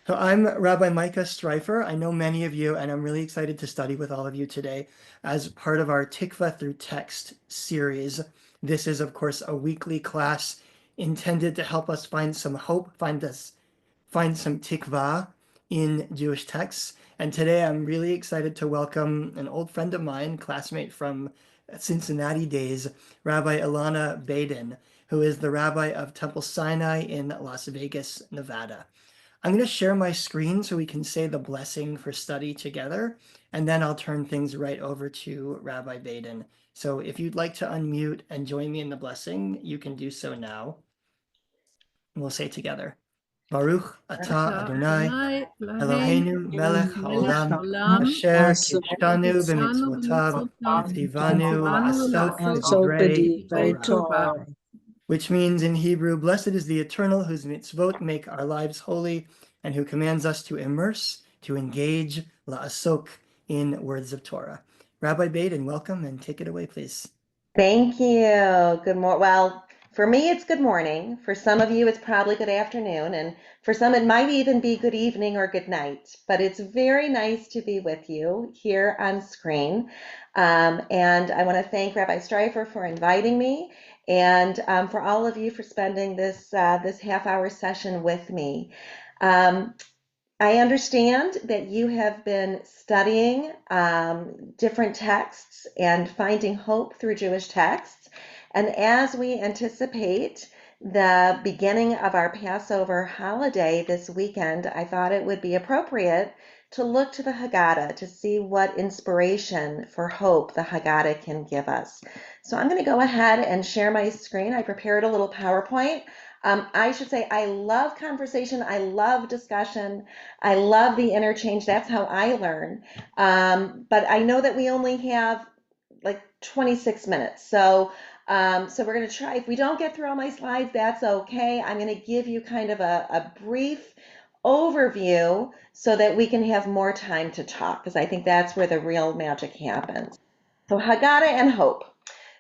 So I'm Rabbi Micah Streifer. I know many of you, and I'm really excited to study with all of you today as part of our Tikva Through Text series. This is, of course, a weekly class intended to help us find some hope, find some tikva in Jewish texts. And today I'm really excited to welcome an old friend of mine, classmate from Cincinnati days, Rabbi Ilana Baden, who is the rabbi of Temple Sinai in Las Vegas, Nevada. I'm going to share my screen so we can say the blessing for study together, and then I'll turn things right over to Rabbi Baden. So if you'd like to unmute and join me in the blessing, you can do so now. And we'll say together, Baruch atah Adonai, Adonai Eloheinu Eloheinu melech melech haolam, haolam, asher kidshanu kiddushanu b'mitzvotav, b'mitzvotav, v'tivanu v'tivanu la'asok la'asok b'divrei b'divrei Torah. Torah. Which means in Hebrew, blessed is the Eternal whose mitzvot make our lives holy and who commands us to immerse, to engage, la'asok, in words of Torah. Rabbi Baden, welcome and take it away, please. Thank you. Good morning. Well, for me, it's good morning. For some of you, it's probably good afternoon. And for some, it might even be good evening or good night. But it's very nice to be with you here on screen. And I want to thank Rabbi Streifer for inviting me and for all of you for spending this half-hour session with me. I understand that you have been studying different texts and finding hope through Jewish texts. And as we anticipate the beginning of our Passover holiday this weekend, I thought it would be appropriate to look to the Haggadah to see what inspiration for hope the Haggadah can give us. So I'm going to go ahead and share my screen. I prepared a little PowerPoint. I should say I love conversation. I love discussion. I love the interchange. That's how I learn. But I know that we only have like 26 minutes. So we're going to try. If we don't get through all my slides, that's okay. I'm going to give you kind of a brief overview so that we can have more time to talk, because I think that's where the real magic happens. So Haggadah and hope.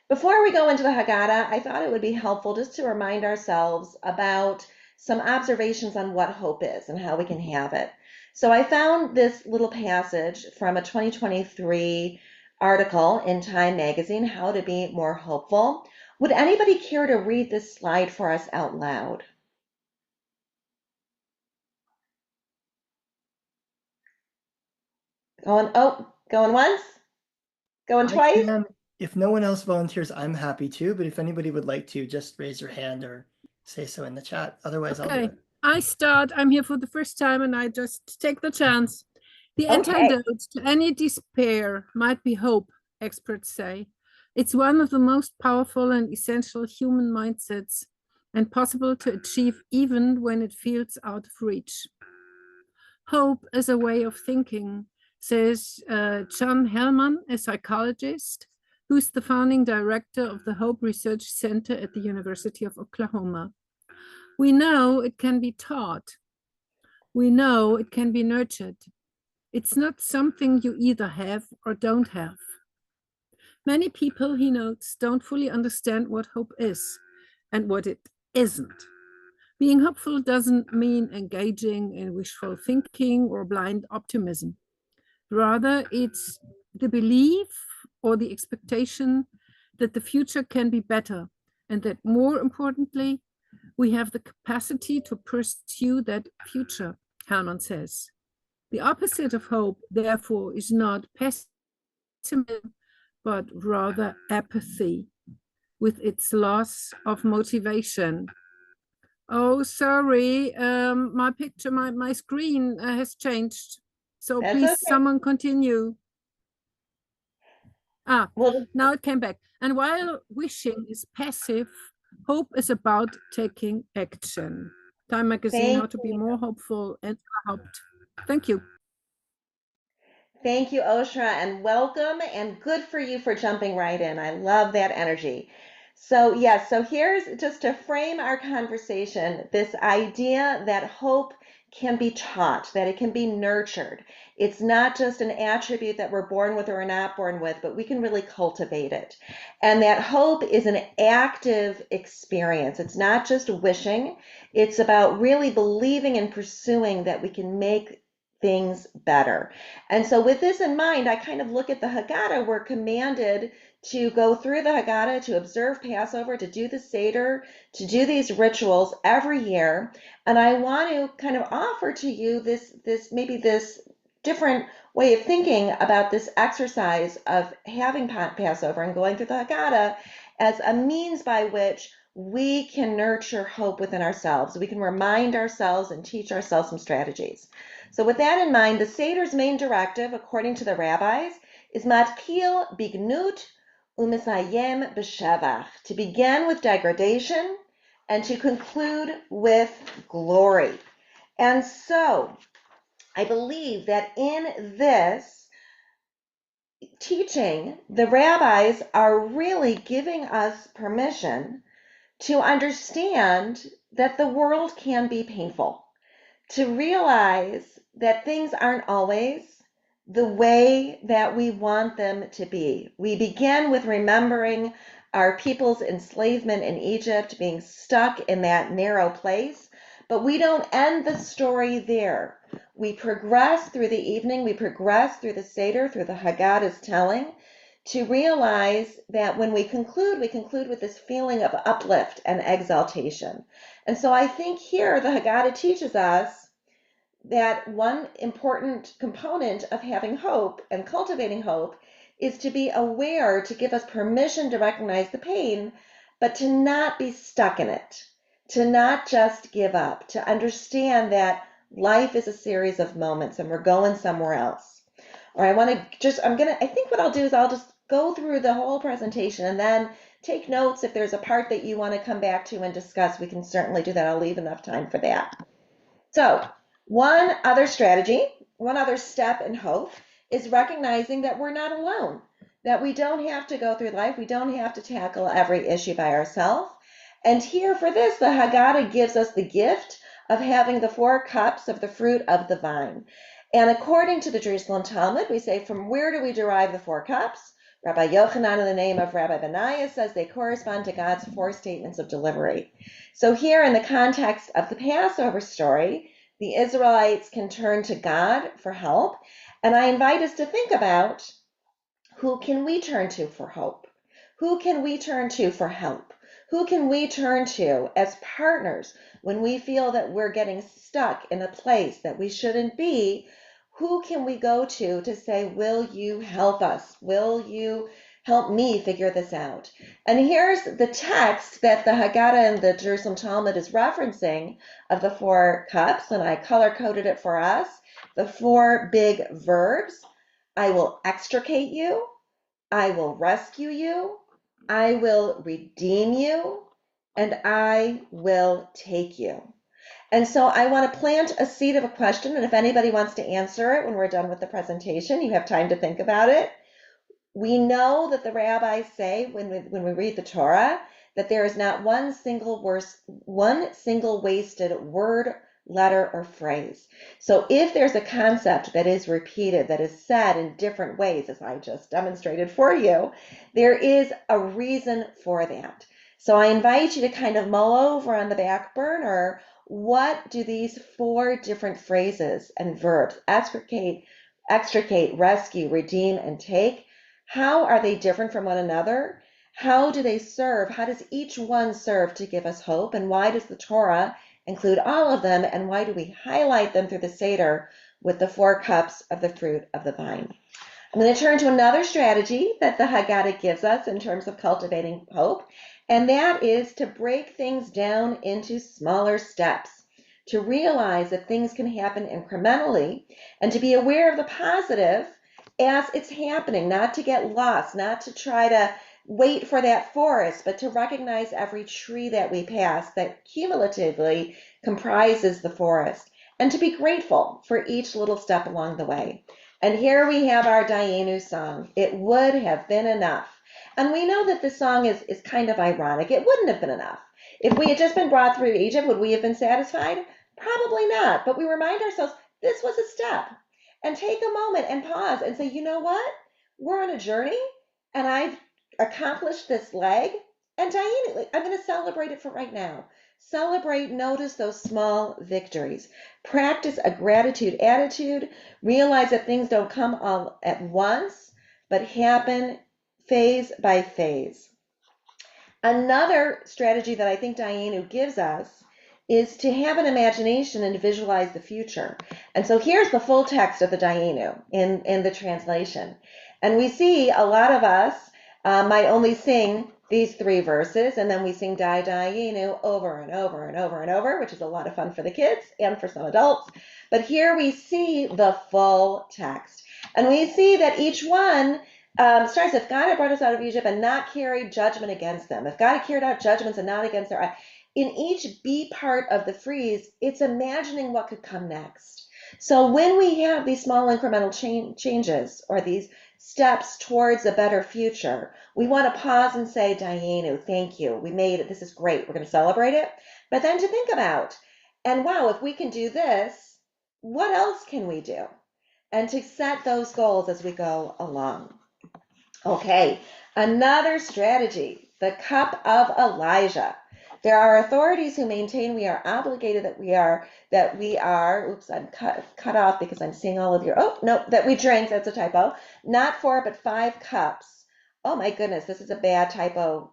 Before we go into the Haggadah, I thought it would be helpful just to remind ourselves about some observations on what hope is and how we can have it. So I found this little passage from a 2023 article in Time Magazine, How to Be More Hopeful. Would anybody care to read this slide for us out loud? Going once? Going twice? If no one else volunteers, I'm happy to, but if anybody would like to, just raise your hand or say so in the chat. Otherwise, I'll do it. I start. I'm here for the first time and I just take the chance. The antidote to any despair might be hope, experts say. It's one of the most powerful and essential human mindsets and possible to achieve even when it feels out of reach. Hope is a way of thinking, says John Hellman, a psychologist who's the founding director of the Hope Research Center at the University of Oklahoma. We know it can be taught. We know it can be nurtured. It's not something you either have or don't have. Many people, he notes, don't fully understand what hope is and what it isn't. Being hopeful doesn't mean engaging in wishful thinking or blind optimism. Rather, it's the belief or the expectation that the future can be better and that, more importantly, we have the capacity to pursue that future, Hellman says. The opposite of hope, therefore, is not pessimism, but rather apathy, with its loss of motivation. Oh, sorry, my picture, my screen has changed. So That's please, okay. someone continue. Now it came back. And while wishing is passive, hope is about taking action. Time Magazine, How to Be More Hopeful and Hoped. Thank you. Thank you, Oshra, and welcome, and good for you for jumping right in. I love that energy. So yes, so here's just to frame our conversation, this idea that hope can be taught, that it can be nurtured. It's not just an attribute that we're born with or are not born with, but we can really cultivate it. And that hope is an active experience. It's not just wishing, it's about really believing and pursuing that we can make things better. And so with this in mind, I kind of look at the Haggadah. We're commanded to go through the Haggadah, to observe Passover, to do the Seder, to do these rituals every year. And I want to kind of offer to you this different way of thinking about this exercise of having Passover and going through the Haggadah as a means by which we can nurture hope within ourselves. We can remind ourselves and teach ourselves some strategies. So with that in mind, the Seder's main directive, according to the rabbis, is matkil bignut umisayem b'shevach, to begin with degradation and to conclude with glory. And so I believe that in this teaching, the rabbis are really giving us permission to understand that the world can be painful, to realize that things aren't always the way that we want them to be. We begin with remembering our people's enslavement in Egypt, being stuck in that narrow place, but we don't end the story there. We progress through the evening, we progress through the Seder, through the Haggadah's telling, to realize that when we conclude with this feeling of uplift and exaltation. And so I think here the Haggadah teaches us that one important component of having hope and cultivating hope is to be aware, to give us permission to recognize the pain, but to not be stuck in it, to not just give up, to understand that life is a series of moments and we're going somewhere else. Or I think what I'll do is I'll just go through the whole presentation and then take notes. If there's a part that you want to come back to and discuss, we can certainly do that. I'll leave enough time for that. So one other strategy, one other step in hope is recognizing that we're not alone, that we don't have to go through life, we don't have to tackle every issue by ourselves. And here for this, the Haggadah gives us the gift of having the 4 cups of the fruit of the vine. And according to the Jerusalem Talmud, we say, from where do we derive the 4 cups? Rabbi Yochanan, in the name of Rabbi Benaiah, says they correspond to God's 4 statements of delivery. So here in the context of the Passover story, the Israelites can turn to God for help. And I invite us to think about, who can we turn to for hope? Who can we turn to for help? Who can we turn to as partners when we feel that we're getting stuck in a place that we shouldn't be? Who can we go to say, will you help us? Will you help me figure this out? And here's the text that the Haggadah and the Jerusalem Talmud is referencing of the 4 cups, and I color-coded it for us. The 4 big verbs: I will extricate you, I will rescue you, I will redeem you, and I will take you. And so I want to plant a seed of a question, and if anybody wants to answer it when we're done with the presentation, you have time to think about it. We know that the rabbis say when we read the Torah that there is not one single wasted word, letter, or phrase. So if there's a concept that is repeated, that is said in different ways, as I just demonstrated for you, there is a reason for that. So I invite you to kind of mull over on the back burner, what do these 4 different phrases and verbs, extricate, rescue, redeem, and take, how are they different from one another? How do they serve? How does each one serve to give us hope? And why does the Torah include all of them? And why do we highlight them through the Seder with the 4 cups of the fruit of the vine? I'm going to turn to another strategy that the Haggadah gives us in terms of cultivating hope, and that is to break things down into smaller steps, to realize that things can happen incrementally, and to be aware of the positive as it's happening, not to get lost, not to try to wait for that forest, but to recognize every tree that we pass that cumulatively comprises the forest, and to be grateful for each little step along the way. And here we have our Dayenu song, It Would Have Been Enough. And we know that this song is kind of ironic. It wouldn't have been enough. If we had just been brought through Egypt, would we have been satisfied? Probably not, but we remind ourselves this was a step and take a moment and pause and say, you know what? We're on a journey and I've accomplished this leg. And Diane, I'm going to celebrate it for right now. Celebrate, notice those small victories. Practice a gratitude attitude. Realize that things don't come all at once, but happen phase by phase. Another strategy that I think Diane gives us is to have an imagination and to visualize the future. And so here's the full text of the Dayenu in the translation. And we see a lot of us might only sing these 3 verses, and then we sing Dayenu over and over and over and over, which is a lot of fun for the kids and for some adults. But here we see the full text. And we see that each one starts, if God had brought us out of Egypt and not carried judgment against them, if God had carried out judgments and not against their, in each B part of the frieze, it's imagining what could come next. So when we have these small incremental changes or these steps towards a better future, we want to pause and say, Dayenu, thank you. We made it. This is great. We're going to celebrate it. But then to think about, and wow, if we can do this, what else can we do? And to set those goals as we go along. Okay, another strategy, the cup of Elijah. There are authorities who maintain we are obligated, that we are, oops, I'm cut off because I'm seeing all of your, oh, no, that we drink, that's a typo, not 4, but 5 cups. Oh my goodness, this is a bad typo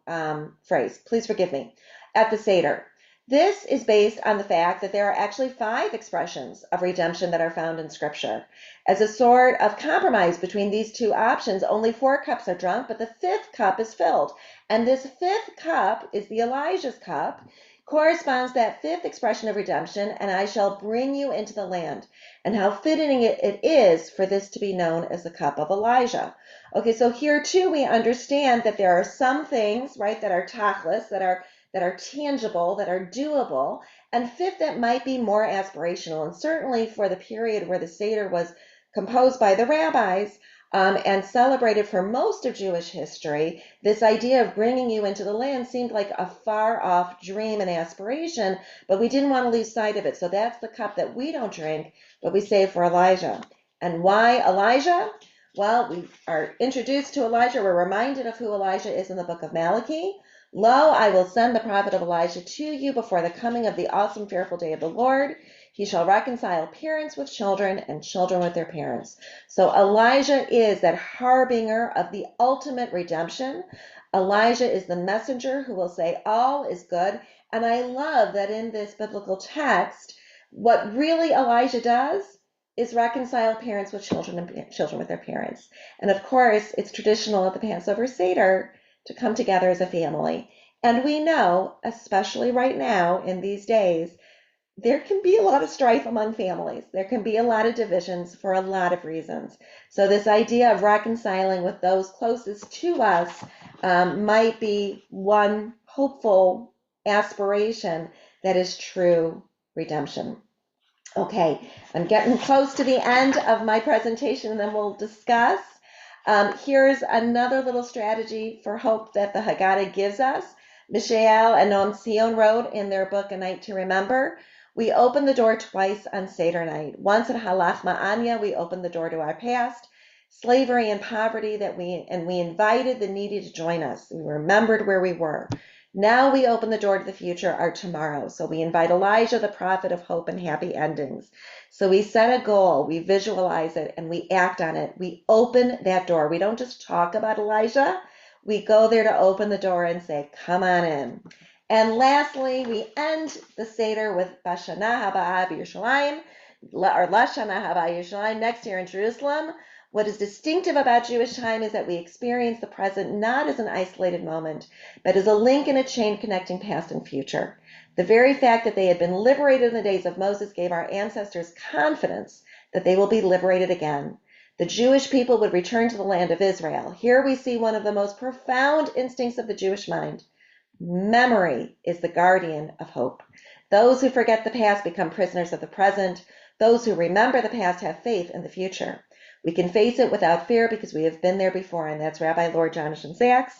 phrase. Please forgive me. At the Seder. This is based on the fact that there are actually 5 expressions of redemption that are found in Scripture. As a sort of compromise between these 2 options, only 4 cups are drunk, but the 5th cup is filled. And this 5th cup is the Elijah's cup, corresponds to that 5th expression of redemption, and I shall bring you into the land. And how fitting it is for this to be known as the cup of Elijah. Okay, so here too we understand that there are some things, right, that are tachlis, that are tangible, that are doable, and 5th, that might be more aspirational. And certainly for the period where the Seder was composed by the rabbis and celebrated for most of Jewish history, this idea of bringing you into the land seemed like a far-off dream and aspiration, but we didn't want to lose sight of it. So that's the cup that we don't drink, but we save for Elijah. And why Elijah? Well, we are introduced to Elijah. We're reminded of who Elijah is in the book of Malachi. Lo, I will send the prophet of Elijah to you before the coming of the awesome, fearful day of the Lord. He shall reconcile parents with children and children with their parents. So Elijah is that harbinger of the ultimate redemption. Elijah is the messenger who will say all is good. And I love that in this biblical text, what really Elijah does is reconcile parents with children and children with their parents. And of course, it's traditional at the Passover Seder to come together as a family. And we know, especially right now in these days, there can be a lot of strife among families. There can be a lot of divisions for a lot of reasons. So this idea of reconciling with those closest to us might be one hopeful aspiration that is true redemption. Okay, I'm getting close to the end of my presentation, and then we'll discuss. Here's another little strategy for hope that the Haggadah gives us. Mishael and Noam Sion wrote in their book, A Night to Remember, we open the door twice on Seder night. Once at Halach Ma'anya, we opened the door to our past, slavery and poverty, and we invited the needy to join us. We remembered where we were. Now we open the door to the future, our tomorrow. So we invite Elijah, the prophet of hope and happy endings. So we set a goal, we visualize it, and we act on it. We open that door. We don't just talk about Elijah. We go there to open the door and say, come on in. And lastly, we end the Seder with Bashana Haba Yerushalayim, or Lashana Haba Yerushalayim, next year in Jerusalem. What is distinctive about Jewish time is that we experience the present not as an isolated moment, but as a link in a chain connecting past and future. The very fact that they had been liberated in the days of Moses gave our ancestors confidence that they will be liberated again. The Jewish people would return to the land of Israel. Here we see one of the most profound instincts of the Jewish mind. Memory is the guardian of hope. Those who forget the past become prisoners of the present. Those who remember the past have faith in the future. We can face it without fear because we have been there before, and that's Rabbi Lord Jonathan Sachs.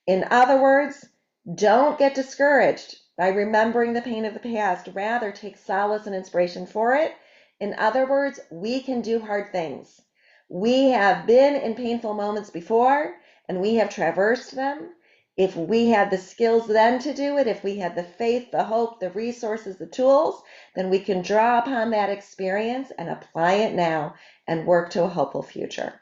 In other words, don't get discouraged by remembering the pain of the past, rather take solace and inspiration for it. In other words, we can do hard things. We have been in painful moments before, and we have traversed them. If we had the skills then to do it, if we had the faith, the hope, the resources, the tools, then we can draw upon that experience and apply it now and work to a hopeful future.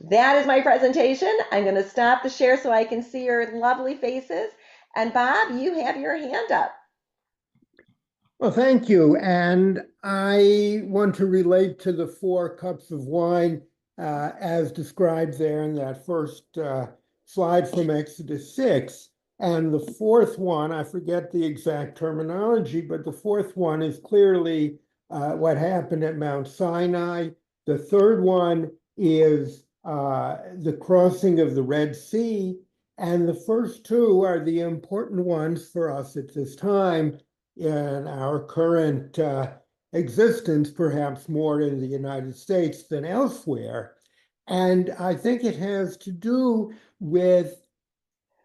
That is my presentation. I'm going to stop the share so I can see your lovely faces. And Bob, you have your hand up. Well, thank you. And I want to relate to the 4 cups of wine as described there in that first slide from Exodus 6. And the 4th one, I forget the exact terminology, but the 4th one is clearly what happened at Mount Sinai. The 3rd one is the crossing of the Red Sea. And the first 2 are the important ones for us at this time in our current existence, perhaps more in the United States than elsewhere. And I think it has to do with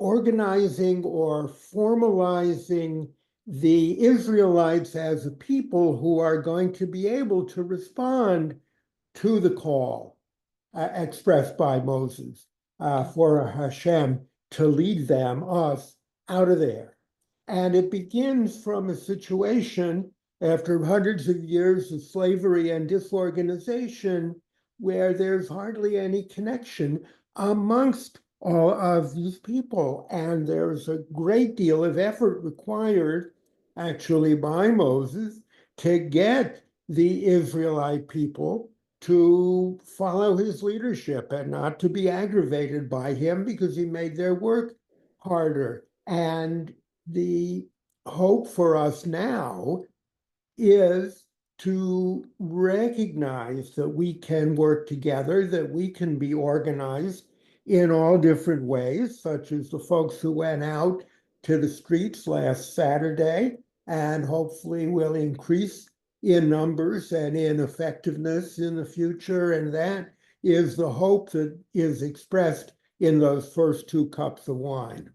organizing or formalizing the Israelites as a people who are going to be able to respond to the call expressed by Moses for Hashem to lead them, us, out of there. And it begins from a situation after hundreds of years of slavery and disorganization where there's hardly any connection amongst all of these people. And there's a great deal of effort required, actually, by Moses to get the Israelite people to follow his leadership and not to be aggravated by him because he made their work harder. And the hope for us now is to recognize that we can work together, that we can be organized in all different ways, such as the folks who went out to the streets last Saturday, and hopefully will increase in numbers and in effectiveness in the future. And that is the hope that is expressed in those first 2 cups of wine.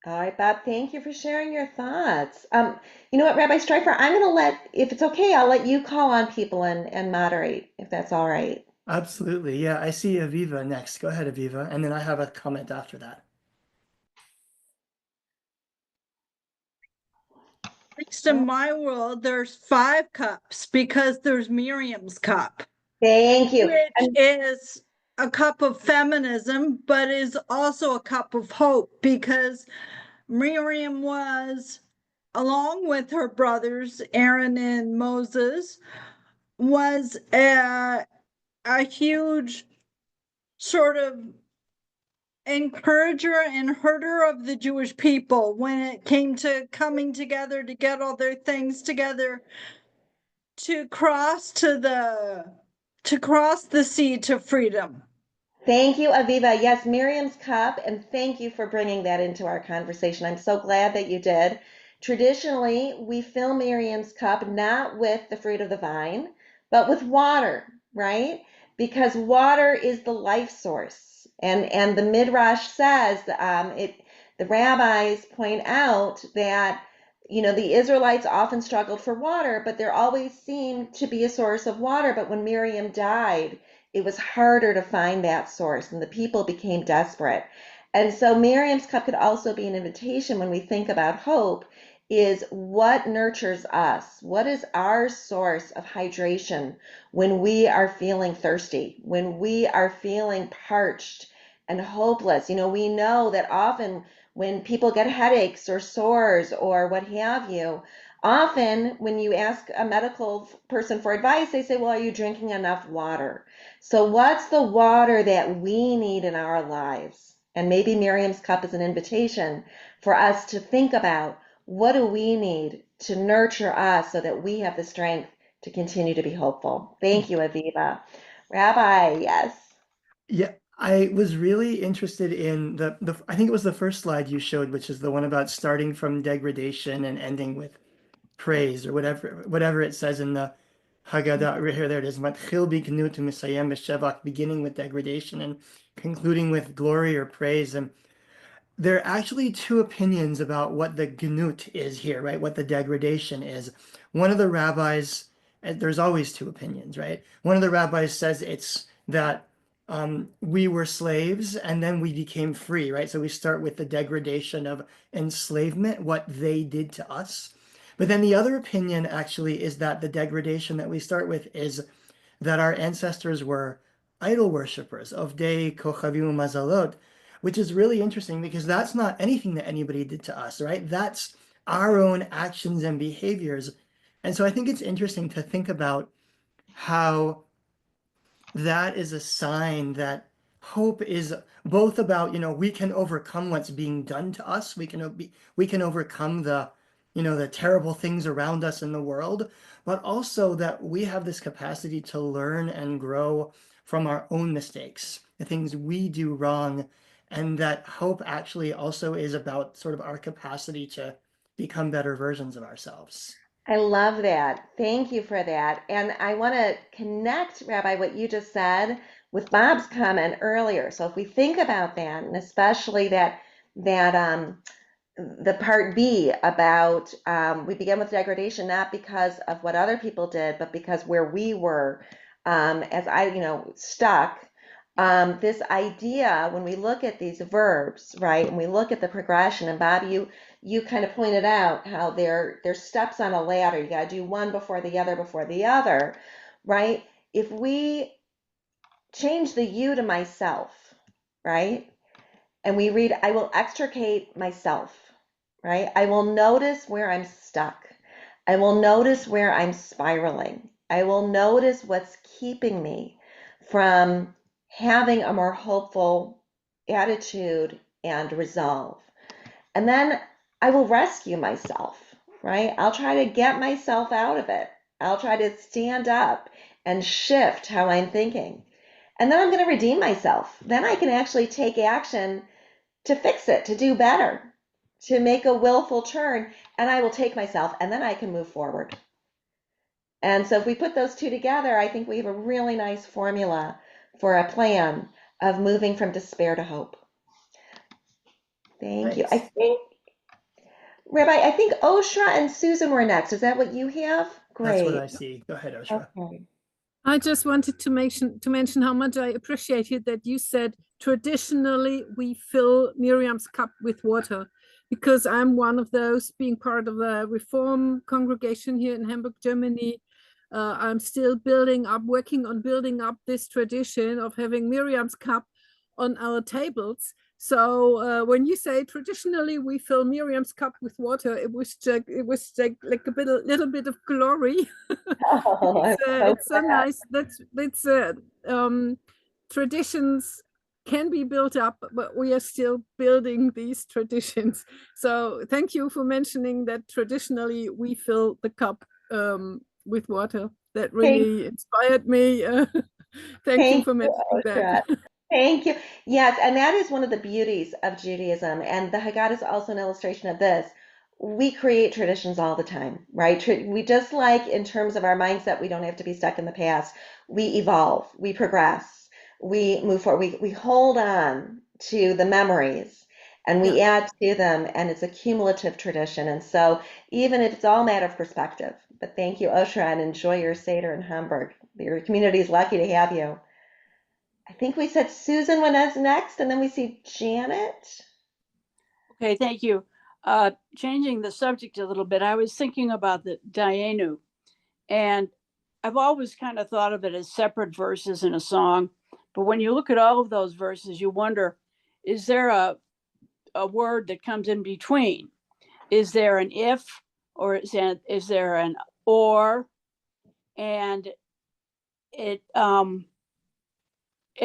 All right, Bob, thank you for sharing your thoughts. You know what, Rabbi Streifer, I'm going to if it's okay, I'll let you call on people and moderate, if that's all right. Absolutely. Yeah, I see Aviva next. Go ahead, Aviva. And then I have a comment after that. At least in my world, there's 5 cups because there's Miriam's cup. Thank you. Which is a cup of feminism, but is also a cup of hope because Miriam was, along with her brothers, Aaron and Moses, was a huge sort of encourager and herder of the Jewish people when it came to coming together to get all their things together to cross the sea to freedom. Thank you, Aviva. Yes, Miriam's cup, and thank you for bringing that into our conversation. I'm so glad that you did. Traditionally, we fill Miriam's cup not with the fruit of the vine, but with water, right? Because water is the life source. And the Midrash says, the rabbis point out that, you know, the Israelites often struggled for water, but there always seemed to be a source of water. But when Miriam died, it was harder to find that source, and the people became desperate. And so Miriam's cup could also be an invitation when we think about hope, is what nurtures us? What is our source of hydration when we are feeling thirsty, when we are feeling parched and hopeless? You know, we know that often when people get headaches or sores or what have you, often when you ask a medical person for advice, they say, well, are you drinking enough water? So what's the water that we need in our lives? And maybe Miriam's cup is an invitation for us to think about, what do we need to nurture us so that we have the strength to continue to be hopeful? Thank you, Aviva. Rabbi, yes. Yeah, I was really interested in I think it was the first slide you showed, which is the one about starting from degradation and ending with praise, or whatever it says in the Haggadah. Right here, there it is. Matchil bignud u'misayem b'shevach, beginning with degradation and concluding with glory or praise. And there are actually two opinions about what the gnut is here, right? What the degradation is. One of the rabbis, there's always two opinions, right? One of the rabbis says it's that we were slaves and then we became free, right? So we start with the degradation of enslavement, what they did to us. But then the other opinion actually is that the degradation that we start with is that our ancestors were idol worshippers of Dei Kochavim Mazalot, which is really interesting because that's not anything that anybody did to us, right? That's our own actions and behaviors. And so I think it's interesting to think about how that is a sign that hope is both about, we can overcome what's being done to us. We can overcome the terrible things around us in the world, but also that we have this capacity to learn and grow from our own mistakes, the things we do wrong, and that hope actually also is about sort of our capacity to become better versions of ourselves. I love that. Thank you for that. And I want to connect, Rabbi, what you just said with Bob's comment earlier. So if we think about that, and especially that the part B about we begin with degradation not because of what other people did, but because where we were, as stuck. This idea, when we look at these verbs, right, and we look at the progression, and Bob, you kind of pointed out how there's steps on a ladder. You got to do one before the other, right? If we change the you to myself, right, and we read, I will extricate myself, right? I will notice where I'm stuck. I will notice where I'm spiraling. I will notice what's keeping me from having a more hopeful attitude and resolve. And then I will rescue myself, right? I'll try to get myself out of it. I'll try to stand up and shift how I'm thinking. And then I'm going to redeem myself. Then I can actually take action to fix it, to do better, to make a willful turn, and I will take myself, and then I can move forward. And so if we put those two together, I think we have a really nice formula for a plan of moving from despair to hope. Thank you. Thanks. Rabbi, I think Oshra and Susan were next. Is that what you have? That's what Great. I see. Go ahead, Oshra. Okay. I just wanted to mention how much I appreciated that you said traditionally we fill Miriam's cup with water, because I'm one of those, being part of the Reform congregation here in Hamburg, Germany. I'm still working on building up this tradition of having Miriam's cup on our tables. So when you say traditionally we fill Miriam's cup with water, it was like a little bit of glory. Oh, It's so nice. That's traditions can be built up, but we are still building these traditions. So thank you for mentioning that traditionally we fill the cup with water. That really inspired me. Thank you for mentioning that. Thank you. Yes, and that is one of the beauties of Judaism. And the Haggadah is also an illustration of this. We create traditions all the time, right? We just, like in terms of our mindset, we don't have to be stuck in the past. We evolve, we progress, we move forward, we hold on to the memories and we add to them, and it's a cumulative tradition. And so even if it's all a matter of perspective, but thank you, Oshra, and enjoy your Seder in Hamburg. Your community is lucky to have you. I think we said Susan went next, and then we see Janet. Okay, thank you. Changing the subject a little bit, I was thinking about the Dayenu, and I've always kind of thought of it as separate verses in a song. But when you look at all of those verses, you wonder, is there a word that comes in between? Is there an if, or is there an or? And it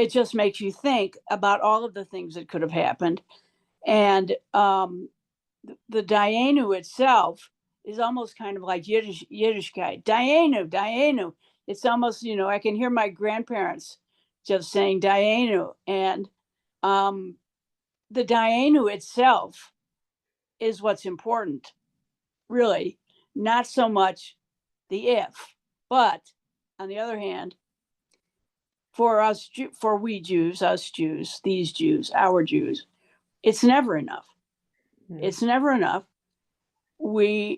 just makes you think about all of the things that could have happened. And the Dayenu itself is almost kind of like Yiddishkeit. Dayenu. It's almost, I can hear my grandparents just saying Dayenu. And the Dayenu itself is what's important, really, not so much the if. But on the other hand, for us, for we Jews, us Jews, these Jews, our Jews, it's never enough. Mm. It's never enough. And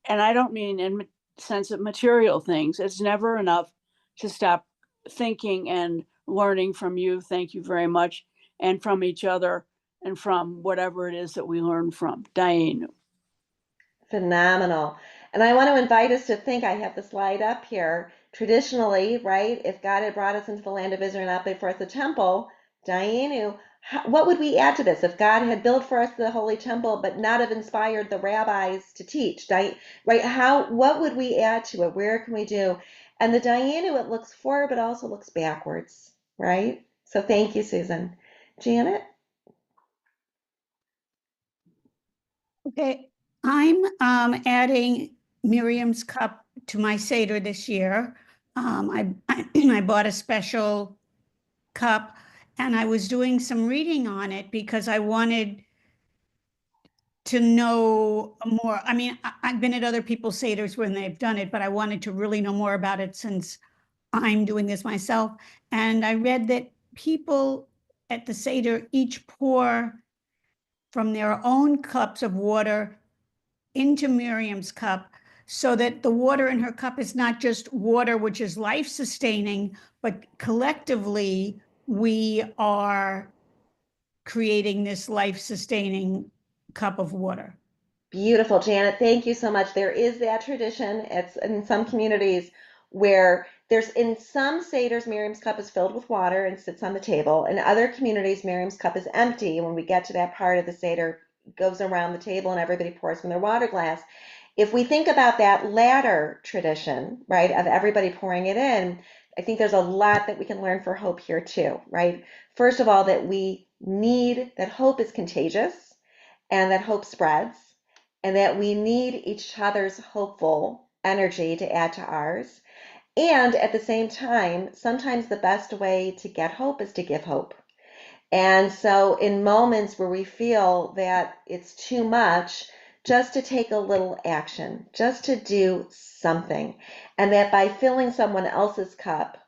I don't mean in sense of material things. It's never enough to stop thinking and learning from you. Thank you very much. And from each other and from whatever it is that we learn from. Diane. Phenomenal. And I want to invite us to think, I have the slide up here. Traditionally, right, if God had brought us into the land of Israel and not built for us the temple, Dianu, what would we add to this? If God had built for us the holy temple, but not have inspired the rabbis to teach, right? What would we add to it? Where can we do? And the Dianu, it looks forward, but also looks backwards, right? So thank you, Susan. Janet? Okay, I'm adding Miriam's cup to my Seder this year. I bought a special cup and I was doing some reading on it because I wanted to know more. I mean, I've been at other people's Seders when they've done it, but I wanted to really know more about it since I'm doing this myself. And I read that people at the Seder each pour from their own cups of water into Miriam's cup so that the water in her cup is not just water, which is life sustaining, but collectively we are creating this life sustaining cup of water. Beautiful, Janet. Thank you so much. There is that tradition. It's in some communities where in some Seders, Miriam's cup is filled with water and sits on the table. In other communities, Miriam's cup is empty. And when we get to that part of the Seder, it goes around the table and everybody pours from their water glass. If we think about that latter tradition, right, of everybody pouring it in, I think there's a lot that we can learn for hope here too, right? First of all, that hope is contagious and that hope spreads, and that we need each other's hopeful energy to add to ours. And at the same time, sometimes the best way to get hope is to give hope. And so in moments where we feel that it's too much, just to take a little action, just to do something. And that by filling someone else's cup,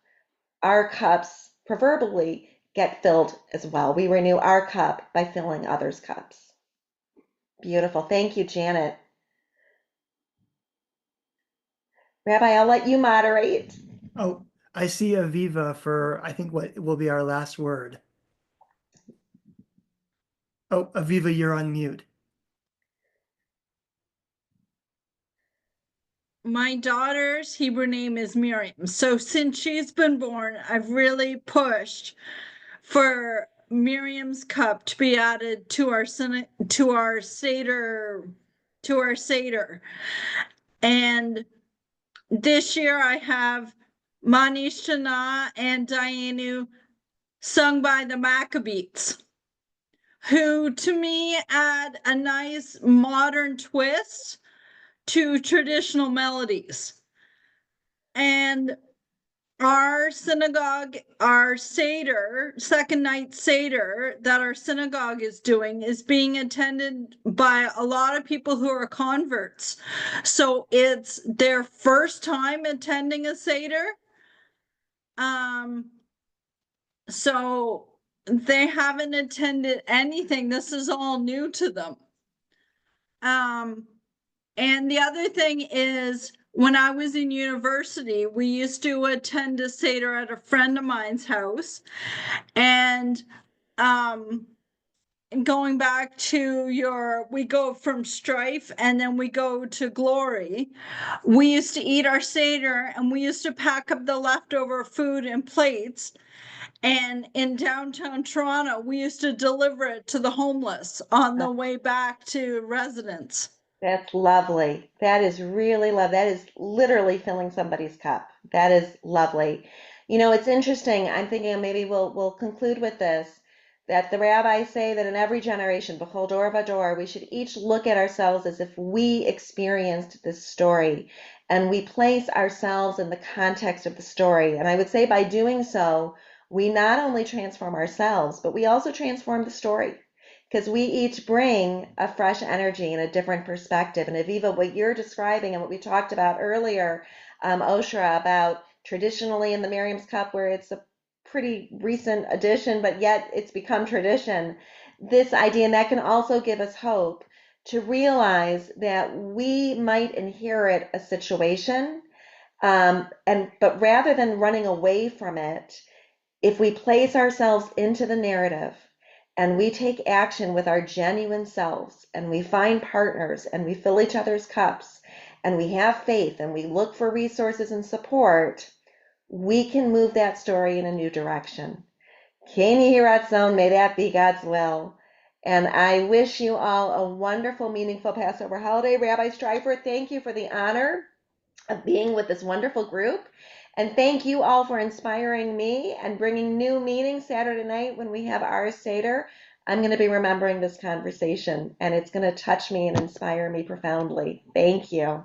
our cups proverbially get filled as well. We renew our cup by filling others' cups. Beautiful. Thank you, Janet. Rabbi, I'll let you moderate. Oh, I see Aviva for, I think, what will be our last word. Oh, Aviva, you're on mute. My daughter's Hebrew name is Miriam. So since she's been born, I've really pushed for Miriam's cup to be added to our Seder. And this year I have Mani Shana and Dianu sung by the Maccabees, who to me add a nice modern twist to traditional melodies. And our synagogue, our Seder, second night Seder that our synagogue is doing is being attended by a lot of people who are converts. So it's their first time attending a Seder. So they haven't attended anything. This is all new to them. And the other thing is, when I was in university, we used to attend a Seder at a friend of mine's house. And going back to we go from strife and then we go to glory. We used to eat our Seder and we used to pack up the leftover food in plates. And in downtown Toronto, we used to deliver it to the homeless on the way back to residence. That's lovely. That is really lovely. That is literally filling somebody's cup. That is lovely. You know, it's interesting. I'm thinking maybe we'll conclude with this, that the rabbis say that in every generation, b'chol dor v'dor, we should each look at ourselves as if we experienced this story and we place ourselves in the context of the story. And I would say by doing so, we not only transform ourselves, but we also transform the story, because we each bring a fresh energy and a different perspective. And Aviva, what you're describing and what we talked about earlier, Oshra, about traditionally in the Miriam's Cup, where it's a pretty recent addition, but yet it's become tradition, this idea, and that can also give us hope to realize that we might inherit a situation, but rather than running away from it, if we place ourselves into the narrative and we take action with our genuine selves and we find partners and we fill each other's cups and we have faith and we look for resources and support, we can move that story in a new direction. Keni Hiratzon, may that be God's will. And I wish you all a wonderful, meaningful Passover holiday. Rabbi Streifer, thank you for the honor of being with this wonderful group. And thank you all for inspiring me and bringing new meaning Saturday night when we have our Seder. I'm going to be remembering this conversation, and it's going to touch me and inspire me profoundly. Thank you.